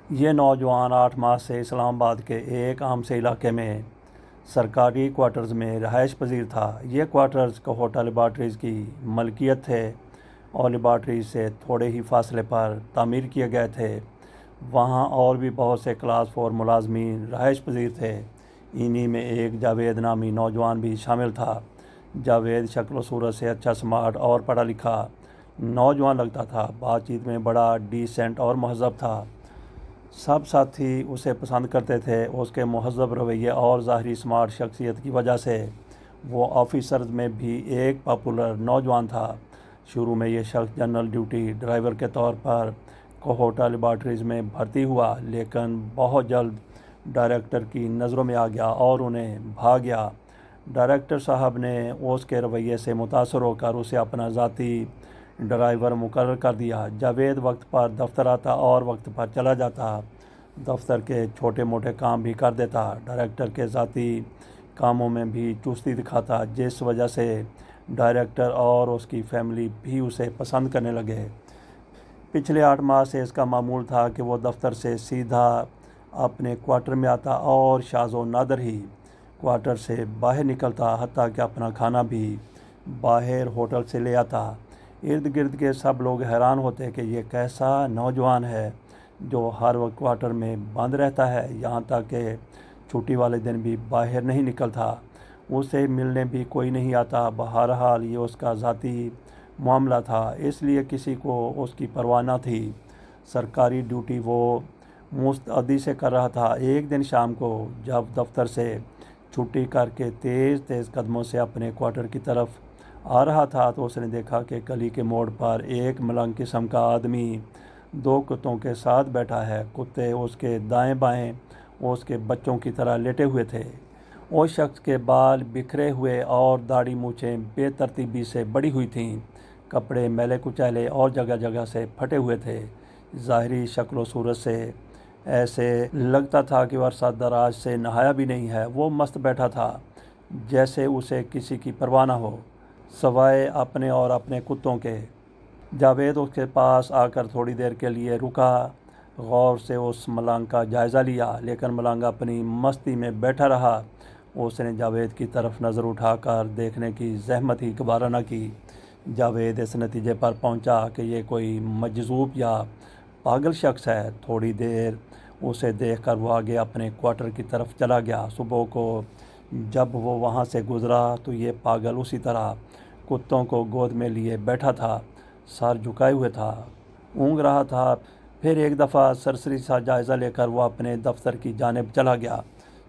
یہ نوجوان 8 ماہ سے اسلام آباد کے ایک عام سے علاقے میں سرکاری کوارٹرز میں رہائش پذیر تھا۔ یہ کوارٹرز کوہوٹا لیبارٹریز کی ملکیت تھے اور لیبارٹریز سے تھوڑے ہی فاصلے پر تعمیر کیے گئے تھے۔ وہاں اور بھی بہت سے کلاس 4 ملازمین رہائش پذیر تھے۔ انہی میں ایک جاوید نامی نوجوان بھی شامل تھا۔ جاوید شکل و صورت سے اچھا سمارٹ اور پڑھا لکھا نوجوان لگتا تھا۔ بات چیت میں بڑا ڈیسنٹ اور مہذب تھا۔ سب ساتھی اسے پسند کرتے تھے۔ اس کے مہذب رویے اور ظاہری سمارٹ شخصیت کی وجہ سے وہ آفیسرز میں بھی ایک پاپولر نوجوان تھا۔ شروع میں یہ شخص جنرل ڈیوٹی ڈرائیور کے طور پر کوہوٹا لیبارٹریز میں بھرتی ہوا، لیکن بہت جلد ڈائریکٹر کی نظروں میں آ گیا اور انہیں بھا گیا۔ ڈائریکٹر صاحب نے اس کے رویے سے متاثر ہو کر اسے اپنا ذاتی ڈرائیور مقرر کر دیا۔ جاوید وقت پر دفتر آتا اور وقت پر چلا جاتا۔ دفتر کے چھوٹے موٹے کام بھی کر دیتا۔ ڈائریکٹر کے ذاتی کاموں میں بھی چستی دکھاتا، جس وجہ سے ڈائریکٹر اور اس کی فیملی بھی اسے پسند کرنے لگے۔ پچھلے 8 ماہ سے اس کا معمول تھا کہ وہ دفتر سے سیدھا اپنے کوارٹر میں آتا اور شاذ و نادر ہی کوارٹر سے باہر نکلتا، حتیٰ کہ اپنا کھانا بھی باہر ہوٹل سے لے آتا۔ ارد گرد کے سب لوگ حیران ہوتے کہ یہ کیسا نوجوان ہے جو ہر وقت کوارٹر میں بند رہتا ہے، یہاں تک کہ چھٹی والے دن بھی باہر نہیں نکلتا۔ اسے ملنے بھی کوئی نہیں آتا۔ بہرحال یہ اس کا ذاتی معاملہ تھا، اس لیے کسی کو اس کی پرواہ نہ تھی۔ سرکاری ڈیوٹی وہ مستعدی سے کر رہا تھا۔ ایک دن شام کو جب دفتر سے چھٹی کر کے تیز تیز قدموں سے اپنے کوارٹر کی طرف آ رہا تھا تو اس نے دیکھا کہ گلی کے موڑ پر ایک ملنگ قسم کا آدمی 2 کتوں کے ساتھ بیٹھا ہے۔ کتے اس کے دائیں بائیں اس کے بچوں کی طرح لیٹے ہوئے تھے۔ اس شخص کے بال بکھرے ہوئے اور داڑھی مونچھیں بے ترتیبی سے بڑھی ہوئی تھیں۔ کپڑے میلے کچیلے اور جگہ جگہ سے پھٹے ہوئے تھے۔ ظاہری شکل و صورت سے ایسے لگتا تھا کہ وہ عرصہ دراز سے نہایا بھی نہیں ہے۔ وہ مست بیٹھا تھا، جیسے اسے کسی کی پرواہ نہ ہو سوائے اپنے اور اپنے کتوں کے۔ جاوید اس کے پاس آ کر تھوڑی دیر کے لیے رکا، غور سے اس ملنگ کا جائزہ لیا، لیکن ملنگ اپنی مستی میں بیٹھا رہا۔ اس نے جاوید کی طرف نظر اٹھا کر دیکھنے کی زحمت ہی گوارا نہ کی۔ جاوید اس نتیجے پر پہنچا کہ یہ کوئی مجذوب یا پاگل شخص ہے۔ تھوڑی دیر اسے دیکھ کر وہ آگے اپنے کوارٹر کی طرف چلا گیا۔ صبح کو جب وہ وہاں سے گزرا تو یہ پاگل اسی طرح کتوں کو گود میں لیے بیٹھا تھا، سر جھکائے ہوئے تھا، اونگ رہا تھا۔ پھر ایک دفعہ سرسری سا جائزہ لے کر وہ اپنے دفتر کی جانب چلا گیا۔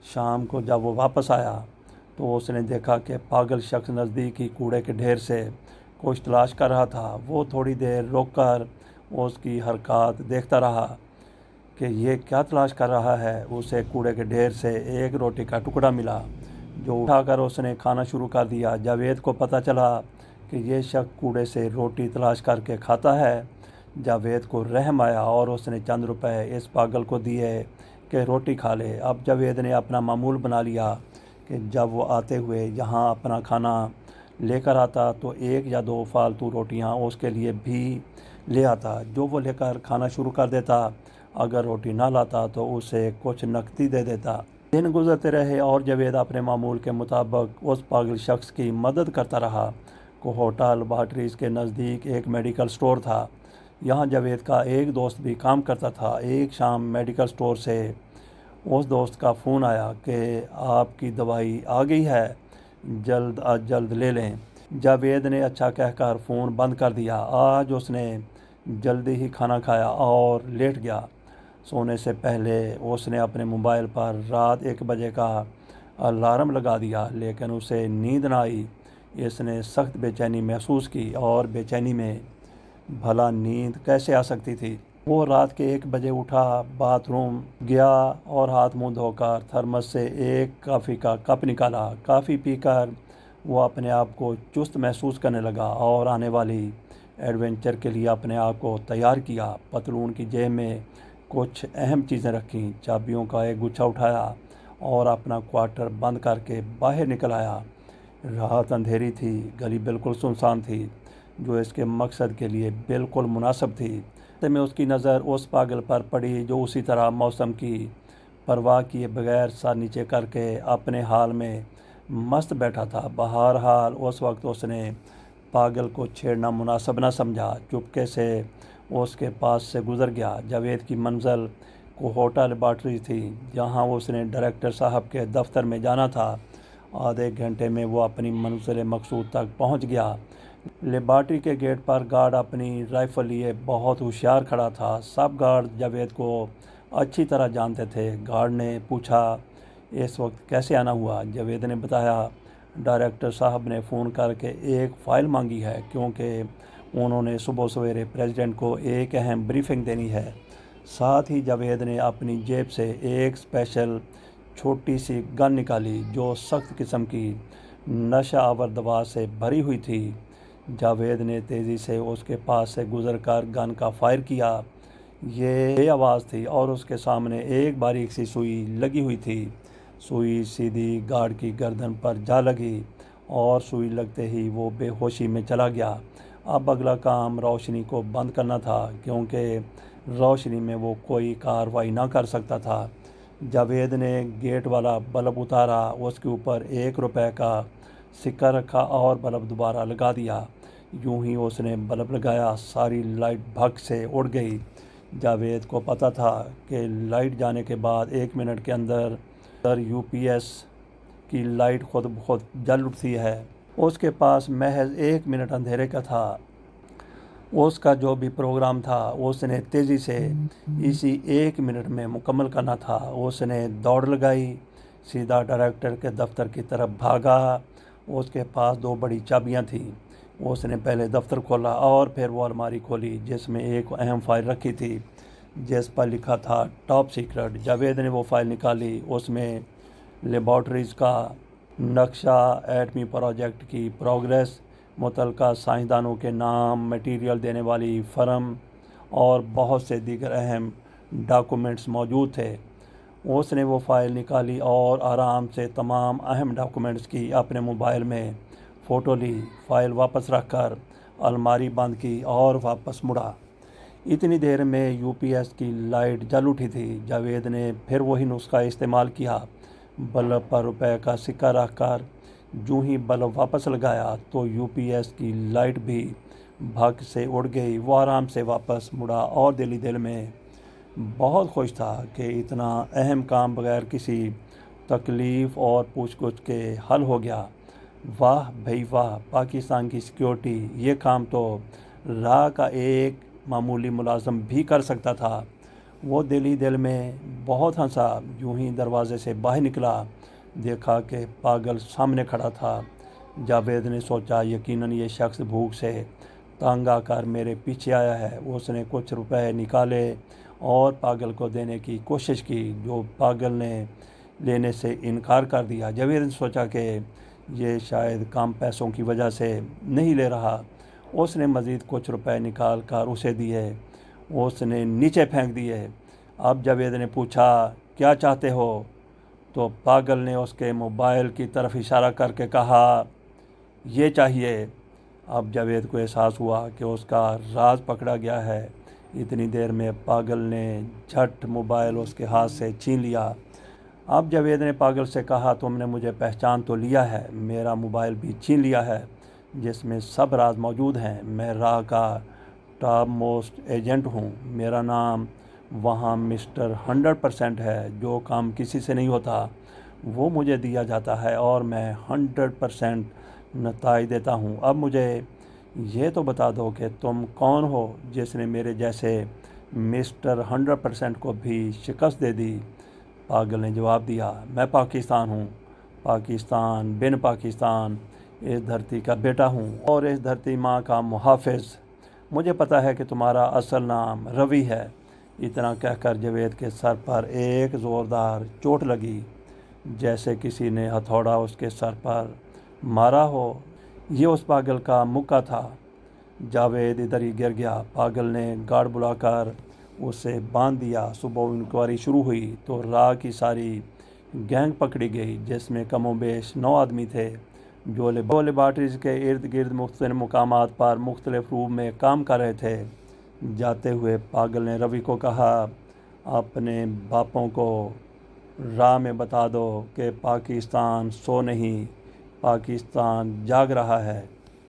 شام کو جب وہ واپس آیا تو اس نے دیکھا کہ پاگل شخص نزدیک ہی کوڑے کے ڈھیر سے کچھ تلاش کر رہا تھا۔ وہ تھوڑی دیر رک کر اس کی حرکات دیکھتا رہا کہ یہ کیا تلاش کر رہا ہے۔ اسے کوڑے کے ڈھیر سے ایک روٹی کا ٹکڑا ملا جو اٹھا کر اس نے کھانا شروع کر دیا۔ جاوید کو پتہ چلا کہ یہ شخص کوڑے سے روٹی تلاش کر کے کھاتا ہے۔ جاوید کو رحم آیا اور اس نے چند روپے اس پاگل کو دیے کہ روٹی کھا لے۔ اب جاوید نے اپنا معمول بنا لیا کہ جب وہ آتے ہوئے یہاں اپنا کھانا لے کر آتا تو 1 یا 2 فالتو روٹیاں اس کے لیے بھی لے آتا، جو وہ لے کر کھانا شروع کر دیتا۔ اگر روٹی نہ لاتا تو اسے کچھ نقدی دے دیتا۔ دن گزرتے رہے اور جاوید اپنے معمول کے مطابق اس پاگل شخص کی مدد کرتا رہا۔ کوہوٹا لیبارٹریز کے نزدیک ایک میڈیکل سٹور تھا۔ یہاں جاوید کا ایک دوست بھی کام کرتا تھا۔ ایک شام میڈیکل سٹور سے اس دوست کا فون آیا کہ آپ کی دوائی آ گئی ہے، جلد از جلد لے لیں۔ جاوید نے اچھا کہہ کر فون بند کر دیا۔ آج اس نے جلدی ہی کھانا کھایا اور لیٹ گیا۔ سونے سے پہلے اس نے اپنے موبائل پر رات 1 بجے کا الارم لگا دیا، لیکن اسے نیند نہ آئی۔ اس نے سخت بے چینی محسوس کی، اور بے چینی میں بھلا نیند کیسے آ سکتی تھی؟ وہ رات کے 1 بجے اٹھا، باتھ روم گیا اور ہاتھ منہ دھو کر تھرمس سے ایک کافی کا کپ نکالا۔ کافی پی کر وہ اپنے آپ کو چست محسوس کرنے لگا اور آنے والی ایڈونچر کے لیے اپنے آپ کو تیار کیا۔ پتلون کی جیب میں کچھ اہم چیزیں رکھیں، چابیوں کا ایک گچھا اٹھایا اور اپنا کوارٹر بند کر کے باہر نکل آیا۔ رات اندھیری تھی، گلی بالکل سنسان تھی، جو اس کے مقصد کے لیے بالکل مناسب تھی۔ میں اس کی نظر اس پاگل پر پڑی جو اسی طرح موسم کی پرواہ کیے بغیر سر نیچے کر کے اپنے حال میں مست بیٹھا تھا۔ بہرحال اس وقت اس نے پاگل کو چھیڑنا مناسب نہ سمجھا، چپکے سے اس کے پاس سے گزر گیا۔ جاوید کی منزل کوہوٹا لیبارٹری تھی جہاں اس نے ڈائریکٹر صاحب کے دفتر میں جانا تھا۔ آدھے گھنٹے میں وہ اپنی منزل مقصود تک پہنچ گیا۔ لیبارٹری کے گیٹ پر گارڈ اپنی رائفل لیے بہت ہوشیار کھڑا تھا۔ سب گارڈ جاوید کو اچھی طرح جانتے تھے۔ گارڈ نے پوچھا، اس وقت کیسے آنا ہوا؟ جاوید نے بتایا، ڈائریکٹر صاحب نے فون کر کے ایک فائل مانگی ہے کیونکہ انہوں نے صبح سویرے پریزیڈنٹ کو ایک اہم بریفنگ دینی ہے۔ ساتھ ہی جاوید نے اپنی جیب سے ایک اسپیشل چھوٹی سی گن نکالی جو سخت قسم کی نشہ آور دوا سے بھری ہوئی تھی۔ جاوید نے تیزی سے اس کے پاس سے گزر کر گن کا فائر کیا۔ یہ بے آواز تھی اور اس کے سامنے ایک باریک سی سوئی لگی ہوئی تھی۔ سوئی سیدھی گارڈ کی گردن پر جا لگی اور سوئی لگتے ہی وہ بے ہوشی میں چلا گیا۔ اب اگلا کام روشنی کو بند کرنا تھا کیونکہ روشنی میں وہ کوئی کارروائی نہ کر سکتا تھا۔ جاوید نے گیٹ والا بلب اتارا، اس کے اوپر 1 روپے کا سکہ رکھا اور بلب دوبارہ لگا دیا۔ یوں ہی اس نے بلب لگایا، ساری لائٹ بھگ سے اڑ گئی۔ جاوید کو پتہ تھا کہ لائٹ جانے کے بعد 1 منٹ کے اندر یو پی ایس کی لائٹ خود بخود جل اٹھتی ہے۔ اس کے پاس محض 1 منٹ اندھیرے کا تھا۔ اس کا جو بھی پروگرام تھا اس نے تیزی سے اسی 1 منٹ میں مکمل کرنا تھا۔ اس نے دوڑ لگائی، سیدھا ڈائریکٹر کے دفتر کی طرف بھاگا۔ اس کے پاس 2 بڑی چابیاں تھیں۔ اس نے پہلے دفتر کھولا اور پھر وہ الماری کھولی جس میں ایک اہم فائل رکھی تھی جس پر لکھا تھا ٹاپ سیکرٹ۔ جاوید نے وہ فائل نکالی۔ اس میں لیبارٹریز کا نقشہ، ایٹمی پروجیکٹ کی پروگریس، متعلقہ سائنسدانوں کے نام، مٹیریل دینے والی فرم اور بہت سے دیگر اہم ڈاکومنٹس موجود تھے۔ اس نے وہ فائل نکالی اور آرام سے تمام اہم ڈاکومنٹس کی اپنے موبائل میں فوٹو لی۔ فائل واپس رکھ کر الماری بند کی اور واپس مڑا۔ اتنی دیر میں یو پی ایس کی لائٹ جل اٹھی تھی۔ جاوید نے پھر وہی نسخہ استعمال کیا، بلب پر روپے کا سکہ رکھ کر جو ہی بلب واپس لگایا تو یو پی ایس کی لائٹ بھی بھگ سے اڑ گئی۔ وہ آرام سے واپس مڑا اور دل میں بہت خوش تھا کہ اتنا اہم کام بغیر کسی تکلیف اور پوچھ گچھ کے حل ہو گیا۔ واہ بھئی واہ، پاکستان کی سیکیورٹی یہ کام تو راہ کا ایک معمولی ملازم بھی کر سکتا تھا۔ وہ دل میں بہت ہنسا۔ یوں ہی دروازے سے باہر نکلا، دیکھا کہ پاگل سامنے کھڑا تھا۔ جاوید نے سوچا، یقیناً یہ شخص بھوک سے تنگ آ کر میرے پیچھے آیا ہے۔ اس نے کچھ روپے نکالے اور پاگل کو دینے کی کوشش کی جو پاگل نے لینے سے انکار کر دیا۔ جاوید نے سوچا کہ یہ شاید کم پیسوں کی وجہ سے نہیں لے رہا۔ اس نے مزید کچھ روپے نکال کر اسے دیے۔ اس نے نیچے پھینک دیے۔ اب جاوید نے پوچھا، کیا چاہتے ہو؟ تو پاگل نے اس کے موبائل کی طرف اشارہ کر کے کہا، یہ چاہیے۔ اب جاوید کو احساس ہوا کہ اس کا راز پکڑا گیا ہے۔ اتنی دیر میں پاگل نے جھٹ موبائل اس کے ہاتھ سے چھین لیا۔ اب جاوید نے پاگل سے کہا، تم نے مجھے پہچان تو لیا ہے، میرا موبائل بھی چھین لیا ہے جس میں سب راز موجود ہیں۔ میں راہ کا ٹاپ موسٹ ایجنٹ ہوں۔ میرا نام وہاں مسٹر 100% ہے۔ جو کام کسی سے نہیں ہوتا وہ مجھے دیا جاتا ہے اور میں 100% نتائج دیتا ہوں۔ اب مجھے یہ تو بتا دو کہ تم کون ہو جس نے میرے جیسے مسٹر 100% کو بھی شکست دے دی؟ پاگل نے جواب دیا، میں پاکستان ہوں، پاکستان بن پاکستان، اس دھرتی کا بیٹا ہوں اور اس دھرتی ماں کا محافظ۔ مجھے پتہ ہے کہ تمہارا اصل نام روی ہے۔ اتنا کہہ کر جاوید کے سر پر ایک زوردار چوٹ لگی، جیسے کسی نے ہتھوڑا اس کے سر پر مارا ہو۔ یہ اس پاگل کا مکہ تھا۔ جاوید ادھر ہی گر گیا۔ پاگل نے گارڈ بلا کر اسے باندھ دیا۔ صبح انکوائری شروع ہوئی تو راہ کی ساری گینگ پکڑی گئی جس میں کم و بیش 9 آدمی تھے جو لیبارٹریز کے ارد گرد مختلف مقامات پر مختلف روپ میں کام کر رہے تھے۔ جاتے ہوئے پاگل نے روی کو کہا، اپنے باپوں کو راہ میں بتا دو کہ پاکستان سو نہیں، پاکستان جاگ رہا ہے۔